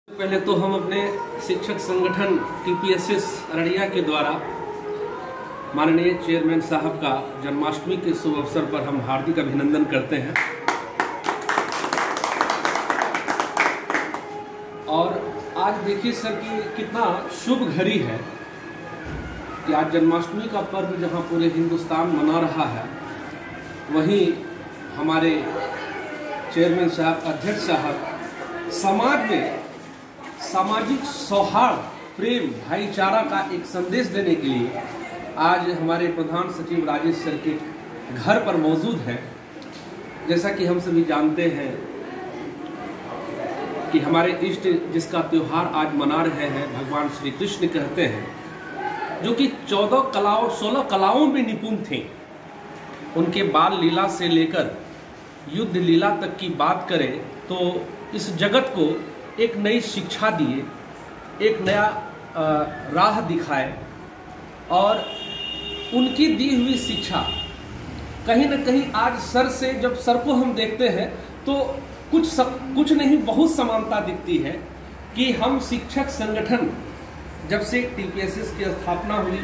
पहले तो हम अपने शिक्षक संगठन टीपीएसएस अररिया के द्वारा माननीय चेयरमैन साहब का जन्माष्टमी के शुभ अवसर पर हम हार्दिक अभिनंदन करते हैं। और आज देखिए सर कि कितना शुभ घड़ी है कि आज जन्माष्टमी का पर्व जहां पूरे हिंदुस्तान मना रहा है, वहीं हमारे चेयरमैन साहब, अध्यक्ष साहब समाज में सामाजिक सौहार्द, प्रेम, भाईचारा का एक संदेश देने के लिए आज हमारे प्रधान सचिव राजेश सर के घर पर मौजूद है। जैसा कि हम सभी जानते हैं कि हमारे इष्ट जिसका त्योहार आज मना रहे हैं भगवान श्री कृष्ण कहते हैं, जो कि 16 कलाओं में निपुण थे। उनके बाल लीला से लेकर युद्ध लीला तक की बात करें तो इस जगत को एक नई शिक्षा दिए, एक नया राह दिखाए, और उनकी दी हुई शिक्षा कहीं न कहीं आज सर से, जब सर को हम देखते हैं तो कुछ नहीं बहुत समानता दिखती है कि हम शिक्षक संगठन जब से टीपीएसएस की स्थापना हुई,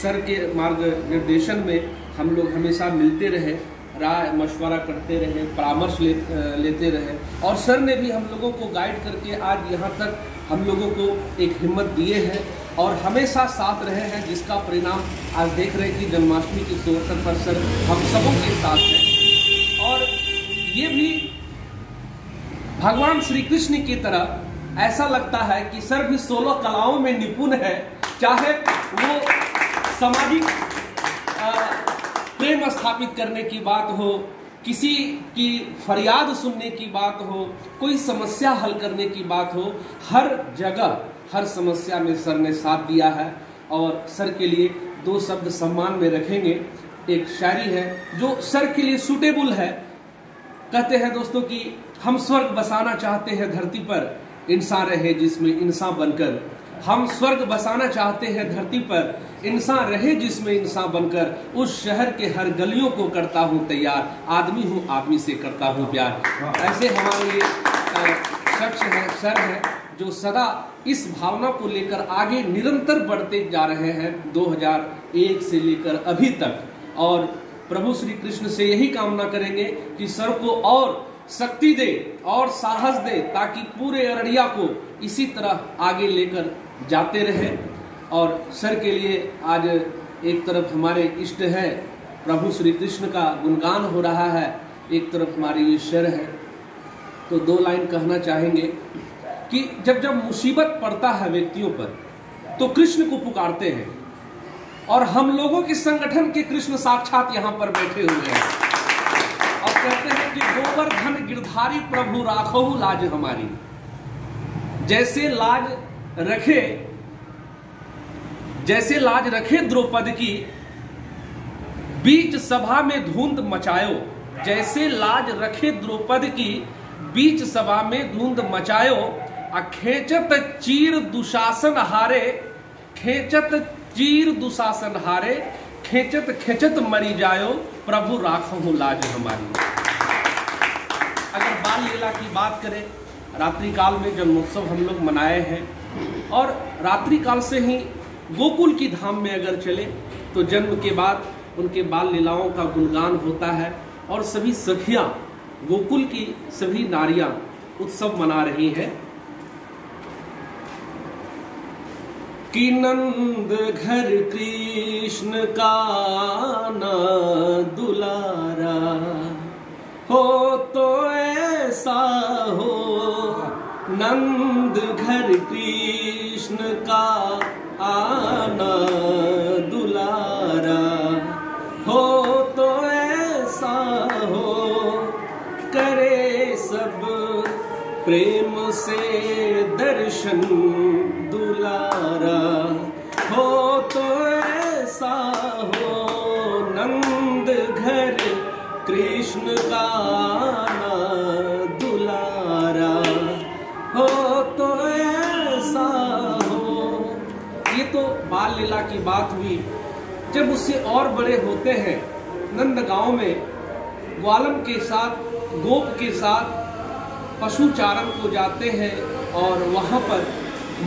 सर के मार्गनिर्देशन में हम लोग हमेशा मिलते रहे, राय मशवरा करते रहे, परामर्श लेते रहे, और सर ने भी हम लोगों को गाइड करके आज यहाँ तक हम लोगों को एक हिम्मत दिए हैं और हमेशा साथ रहे हैं, जिसका परिणाम आज देख रहे हैं कि जन्माष्टमी के अवसर पर सर हम सबों के साथ हैं। और ये भी भगवान श्री कृष्ण की तरह ऐसा लगता है कि सर भी 16 कलाओं में निपुण है, चाहे वो सामाजिक प्रेम स्थापित करने की बात हो, किसी की फरियाद सुनने की बात हो, कोई समस्या हल करने की बात हो, हर जगह हर समस्या में सर ने साथ दिया है। और सर के लिए 2 शब्द सम्मान में रखेंगे। एक शायरी है जो सर के लिए सूटेबल है। कहते हैं दोस्तों कि हम स्वर्ग बसाना चाहते हैं धरती पर, इंसान रहे जिसमें इंसान बनकर। हम स्वर्ग बसाना चाहते हैं धरती पर, इंसान रहे जिसमें इंसान बनकर। उस शहर के हर गलियों को करता हूँ तैयार, आदमी हूँ आदमी से करता हूँ प्यार। ऐसे हमारे ये शख्स है, सर है, जो सदा इस भावना को लेकर आगे निरंतर बढ़ते जा रहे हैं 2001 से लेकर अभी तक। और प्रभु श्री कृष्ण से यही कामना करेंगे कि सर को और शक्ति दे और साहस दे, ताकि पूरे अररिया को इसी तरह आगे लेकर जाते रहे। और सर के लिए आज एक तरफ हमारे इष्ट है प्रभु श्री कृष्ण का गुणगान हो रहा है, एक तरफ हमारे ये सर है। तो 2 लाइन कहना चाहेंगे कि जब जब मुसीबत पड़ता है व्यक्तियों पर तो कृष्ण को पुकारते हैं, और हम लोगों के संगठन के कृष्ण साक्षात यहाँ पर बैठे हुए हैं और कहते हैं कि गोवर्धन गिरधारी प्रभु राखहु लाज हमारी। जैसे लाज रखे द्रौपदी की, बीच सभा में धुंध मचायो। जैसे लाज रखे द्रौपदी की, बीच सभा में धुंध मचायो। खेचत चीर दुशासन हारे, खेचत चीर दुशासन हारे, खेचत खेचत मरी जायो, प्रभु राखहु लाज हमारी। अगर बाल लीला की बात करें, रात्रि काल में जन्मोत्सव हम लोग मनाए हैं, और रात्रि काल से ही गोकुल की धाम में अगर चले तो जन्म के बाद उनके बाल लीलाओं का गुणगान होता है, और सभी सखियां, गोकुल की सभी नारियां उत्सव मना रही हैं कि नंद घर कृष्ण का ना दुलारा हो तो ऐसा हो। नंद घर कृष्ण का आना दुलारा हो तो ऐसा हो। करे सब प्रेम से दर्शन दुलारा हो तो ऐसा हो। नंद घर कृष्ण का आना दुलारा हो तो ऐसा हो। ये तो बाल लीला की बात हुई। जब उससे और बड़े होते हैं, नंद गांव में ग्वालम के साथ, गोप के साथ पशु चारण को जाते हैं और वहाँ पर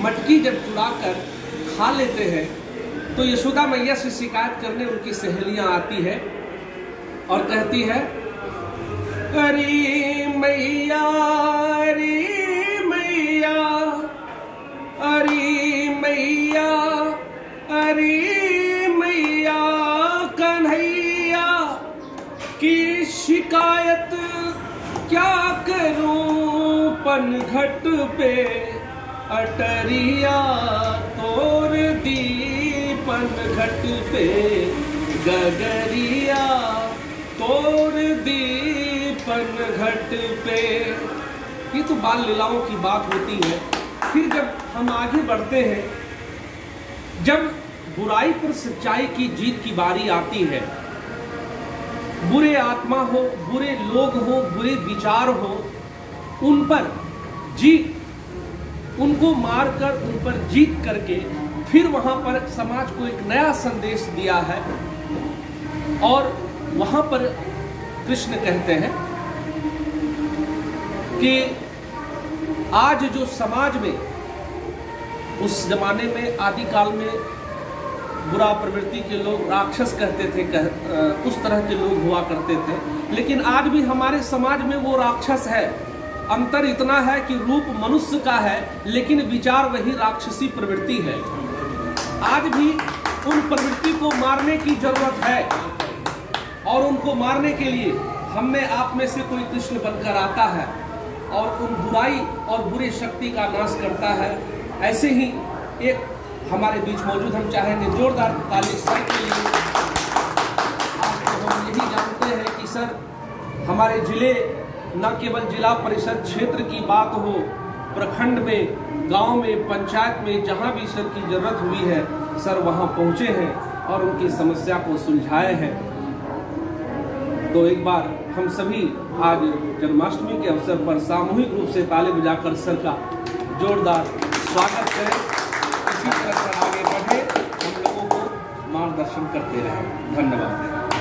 मटकी जब चुरा कर खा लेते हैं तो यशोदा मैया से शिकायत करने उनकी सहेलियां आती है और कहती है, अरे मैया, अरे मैया, अरे मैया, अरे मैया, कन्हैया की शिकायत क्या करूं, पनघट पे अटरिया तोड़ दी, पनघट पे गगरिया तोड़ दी, पनघट पे। ये तो बाल लीलाओं की बात होती है। फिर जब हम आगे बढ़ते हैं, जब बुराई पर सच्चाई की जीत की बारी आती है, बुरे आत्मा हो, बुरे लोग हो, बुरे विचार हो, उन पर जीत, उनको मारकर उन पर जीत करके फिर वहां पर समाज को एक नया संदेश दिया है। और वहां पर कृष्ण कहते हैं कि आज जो समाज में, उस जमाने में आदिकाल में बुरा प्रवृत्ति के लोग राक्षस कहते थे, उस तरह के लोग हुआ करते थे, लेकिन आज भी हमारे समाज में वो राक्षस है। अंतर इतना है कि रूप मनुष्य का है लेकिन विचार वही राक्षसी प्रवृत्ति है। आज भी उन प्रवृत्ति को मारने की जरूरत है और उनको मारने के लिए हम में आप में से कोई कृष्ण बनकर आता है और उन बुराई और बुरी शक्ति का नाश करता है। ऐसे ही एक हमारे बीच मौजूद, हम चाहेंगे जोरदार ताली सर के लिए। आज तो हम यही जानते हैं कि सर, हमारे जिले, न केवल जिला परिषद क्षेत्र की बात हो, प्रखंड में, गांव में, पंचायत में, जहां भी सर की जरूरत हुई है, सर वहां पहुंचे हैं और उनकी समस्या को सुलझाए हैं। तो एक बार हम सभी आज जन्माष्टमी के अवसर पर सामूहिक रूप से ताली बजाकर सर का जोरदार स्वागत करें। इसी तरह सर आगे बढ़े, हम लोगों को मार्गदर्शन करते रहें। धन्यवाद।